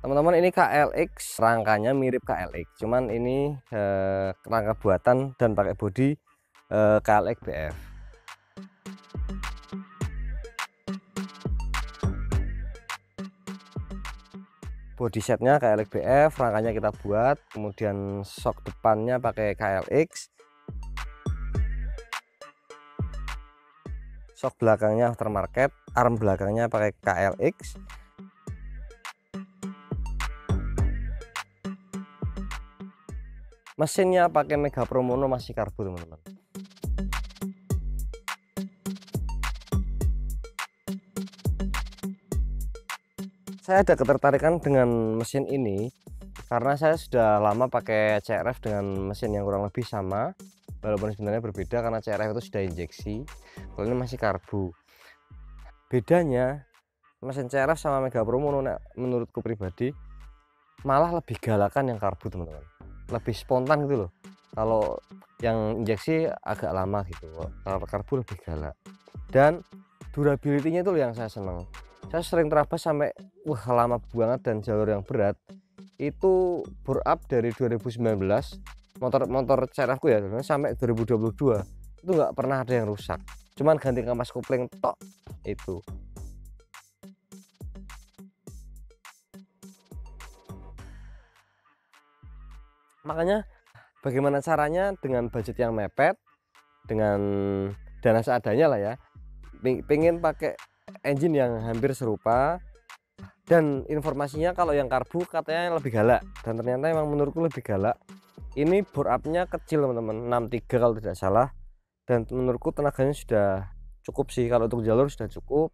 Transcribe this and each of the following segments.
Teman-teman, ini KLX, rangkanya mirip KLX, cuman ini rangka buatan dan pakai bodi KLX BF. Bodi setnya KLX BF, rangkanya kita buat, kemudian sok depannya pakai KLX, sok belakangnya aftermarket, arm belakangnya pakai KLX. Mesinnya pakai Mega Pro Mono, masih karbo teman-teman. Saya ada ketertarikan dengan mesin ini karena saya sudah lama pakai CRF dengan mesin yang kurang lebih sama, walaupun sebenarnya berbeda karena CRF itu sudah injeksi, kalau ini masih karbo. Bedanya mesin CRF sama Mega Pro Mono menurutku pribadi malah lebih galakan yang karbo teman-teman, lebih spontan gitu loh. Kalau yang injeksi agak lama gitu, kalau karbo lebih galak. Dan durability-nya itu yang saya senang. Saya sering terabas sampai lama banget dan jalur yang berat. Itu bore up dari 2019 motor CRF ku ya sampai 2022 itu nggak pernah ada yang rusak, cuman ganti kampas kopling tok itu. Makanya bagaimana caranya dengan budget yang mepet, dengan dana seadanya lah ya, pengen pakai engine yang hampir serupa, dan informasinya kalau yang karbo katanya lebih galak, dan ternyata emang menurutku lebih galak. Ini bore up-nya kecil teman-teman, 63 kalau tidak salah, dan menurutku tenaganya sudah cukup sih, kalau untuk jalur sudah cukup.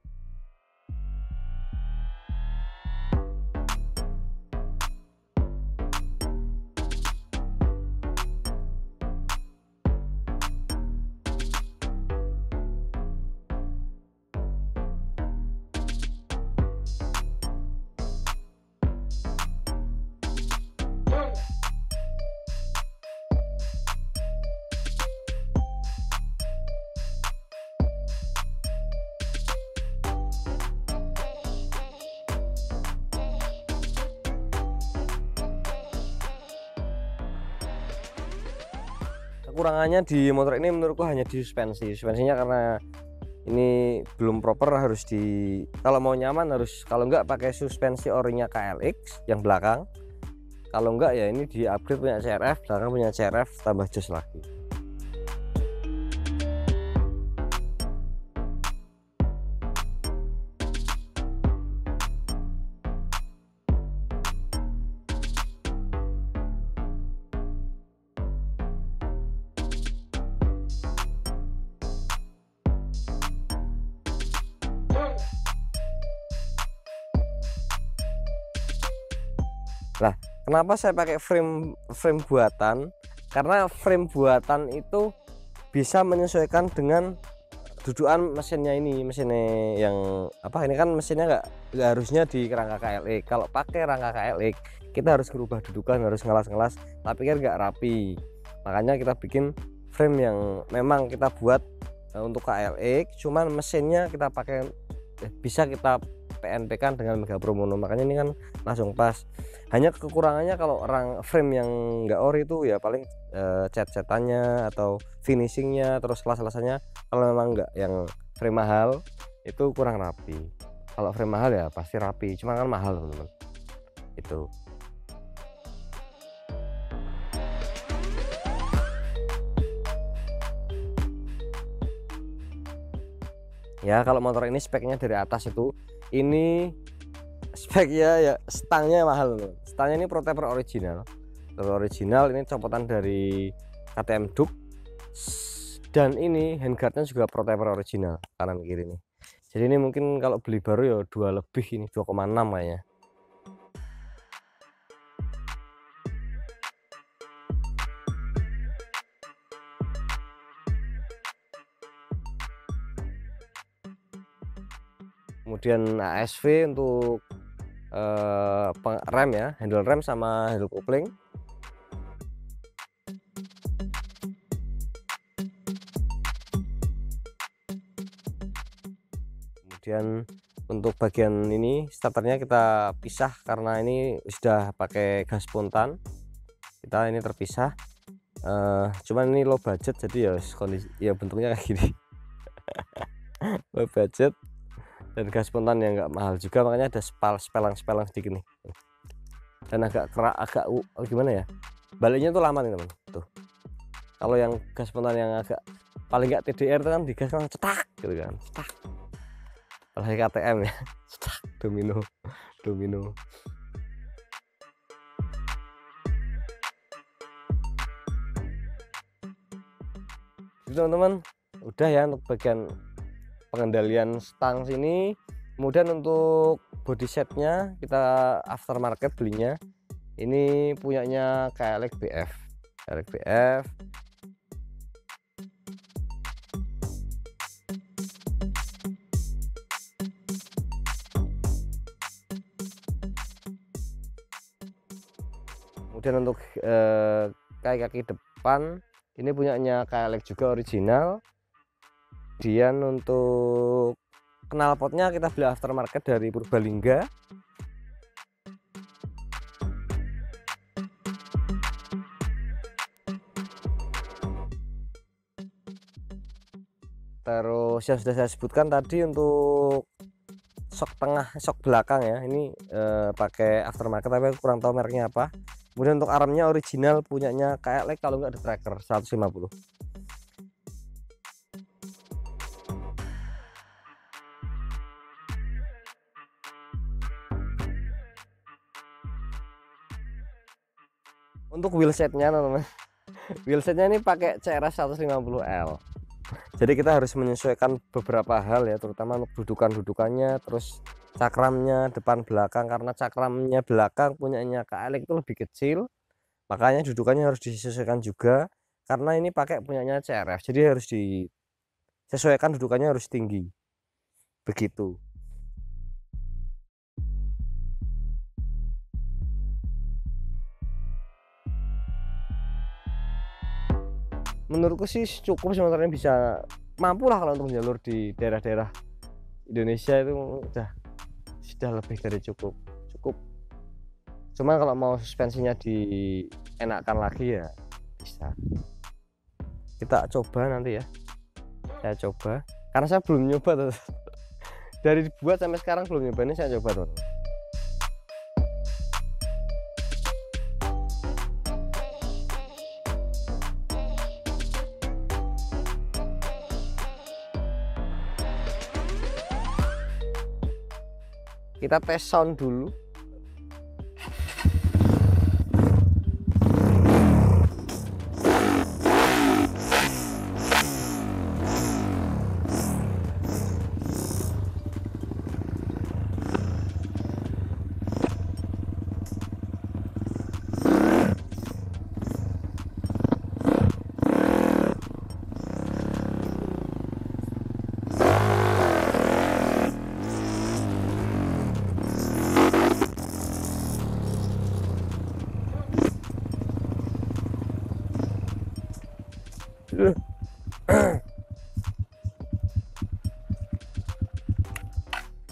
Kekurangannya di motor ini menurutku hanya di suspensinya, karena ini belum proper, harus kalau mau nyaman harus, kalau enggak pakai suspensi orinya KLX yang belakang, kalau enggak ya ini di upgrade punya CRF, belakang punya CRF tambah jos lagi. Nah, kenapa saya pakai frame buatan? Karena frame buatan itu bisa menyesuaikan dengan dudukan mesinnya. Ini mesinnya yang apa, ini kan mesinnya nggak harusnya di rangka KLX. Kalau pakai rangka KLX kita harus merubah dudukan, harus ngelas-ngelas, tapi kan nggak rapi. Makanya kita bikin frame yang memang kita buat untuk KLX, cuman mesinnya kita pakai bisa kita PNP kan dengan Mega Pro Mono, makanya ini kan langsung pas. Hanya kekurangannya kalau orang frame yang nggak ori itu ya paling cat-catannya atau finishingnya, terus kelas-kelasannya kalau memang nggak yang frame mahal itu kurang rapi. Kalau frame mahal ya pasti rapi, cuma kan mahal teman-teman itu. Ya kalau motor ini speknya dari atas itu, ini speknya ya stangnya mahal loh. Stangnya ini Proteper original, ini copotan dari KTM Duke, dan ini handguardnya juga Proteper original kanan kiri nih. Jadi ini mungkin kalau beli baru ya 2 lebih, ini 2,6 kayaknya. Kemudian ASV untuk rem ya, handle rem sama handle kopling. Kemudian Untuk bagian ini starternya kita pisah karena ini sudah pakai gas spontan, kita ini terpisah. Cuman ini low budget jadi ya kondisi ya bentuknya kayak gini. Low budget dan gas spontan yang nggak mahal juga, makanya ada spelang sedikit nih, dan agak kerak, agak gimana ya, baliknya tuh lama nih teman tuh. Kalau yang gas spontan yang agak paling nggak TDR itu kan digas kan cetak gitu kan, cetak, apalagi KTM ya, cetak, domino. Jadi teman-teman udah ya untuk bagian pengendalian stang sini. Kemudian untuk body setnya kita aftermarket belinya, ini punyanya KLX BF. Kemudian untuk kaki depan ini punyanya KLX juga original. Kemudian untuk knalpotnya kita beli aftermarket dari Purbalingga. Terus yang sudah saya sebutkan tadi untuk sok tengah, sok belakang ya, ini pakai aftermarket tapi aku kurang tahu mereknya apa. Kemudian untuk armnya original punyanya KLX, kalau nggak The Tracker 150. Untuk wheelsetnya teman-teman, wheelsetnya ini pakai CRS 150L. Jadi kita harus menyesuaikan beberapa hal ya, terutama untuk dudukannya, terus cakramnya depan belakang, karena cakramnya belakang punyanya KLX itu lebih kecil, makanya dudukannya harus disesuaikan juga, karena ini pakai punyanya CRF, jadi harus disesuaikan, dudukannya harus tinggi begitu. Menurutku sih cukup sebenarnya, bisa mampu lah kalau untuk jalur di daerah-daerah Indonesia itu sudah lebih dari cukup. Cuman kalau mau suspensinya dienakkan lagi ya bisa. Kita coba nanti ya. Saya coba karena saya belum nyoba tuh. Dari dibuat sampai sekarang belum nyoba, ini saya coba tuh. Kita tes sound dulu.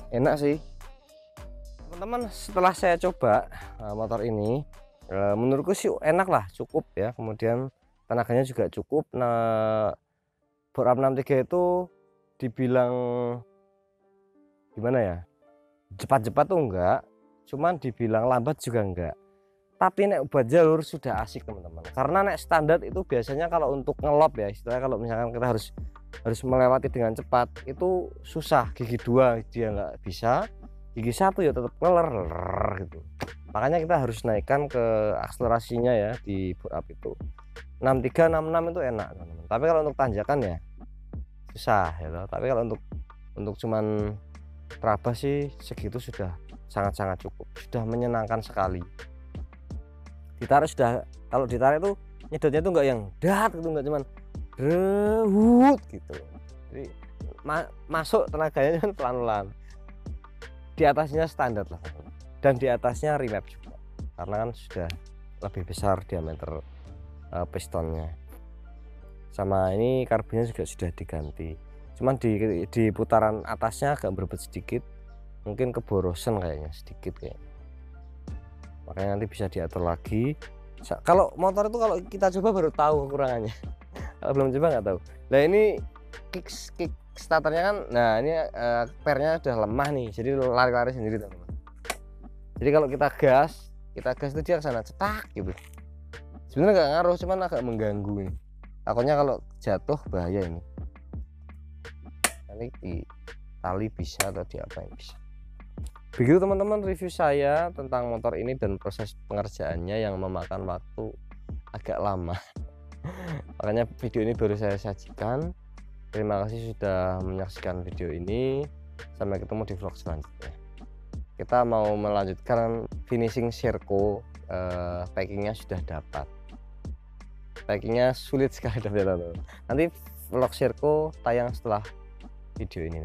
Enak sih teman-teman, setelah saya coba motor ini, menurutku sih enak lah, cukup ya. Kemudian tenaganya juga cukup. Nah, bor 63 itu dibilang gimana ya, cepat-cepat tuh enggak, cuman dibilang lambat juga enggak, tapi nek buat jalur sudah asik teman-teman. Karena nek standar itu biasanya kalau untuk ngelop ya, istilahnya kalau misalkan kita harus melewati dengan cepat itu susah. Gigi 2 dia nggak bisa, gigi 1 ya tetap ngeler gitu. Makanya kita harus naikkan ke akselerasinya ya di bore up itu 63 66 itu enak teman-teman. Tapi kalau untuk tanjakan ya susah ya toh. Tapi kalau untuk cuman terabas sih segitu sudah sangat-sangat cukup, sudah menyenangkan sekali. Ditarik sudah, kalau ditarik tuh nyedotnya tuh enggak yang dat gitu, enggak cuman rewut gitu. Jadi masuk tenaganya kan pelan-pelan. Di atasnya standar lah, dan di atasnya remap juga, karena kan sudah lebih besar diameter pistonnya. Sama ini karbonnya juga sudah diganti, cuman di putaran atasnya agak berbeda sedikit. mungkin keborosan kayaknya sedikit kayak, makanya nanti bisa diatur lagi. Kalau motor itu kalau kita coba baru tahu kekurangannya. Kalau belum coba nggak tahu. Nah ini kick starternya kan, nah ini pernya udah lemah nih, jadi lari-lari sendiri teman-teman. Jadi kalau kita gas itu dia ke sana cetak gitu. Sebenarnya nggak ngaruh, cuman agak mengganggu ini. Takutnya kalau jatuh bahaya ini. Nanti di tali bisa atau diapain bisa. Begitu teman-teman review saya tentang motor ini dan proses pengerjaannya yang memakan waktu agak lama. Makanya video ini baru saya sajikan. Terima kasih sudah menyaksikan video ini. Sampai ketemu di vlog selanjutnya. Kita mau melanjutkan finishing Sherco. Packingnya sudah dapat. Packingnya sulit sekali dapat. Nanti vlog Sherco tayang setelah video ini.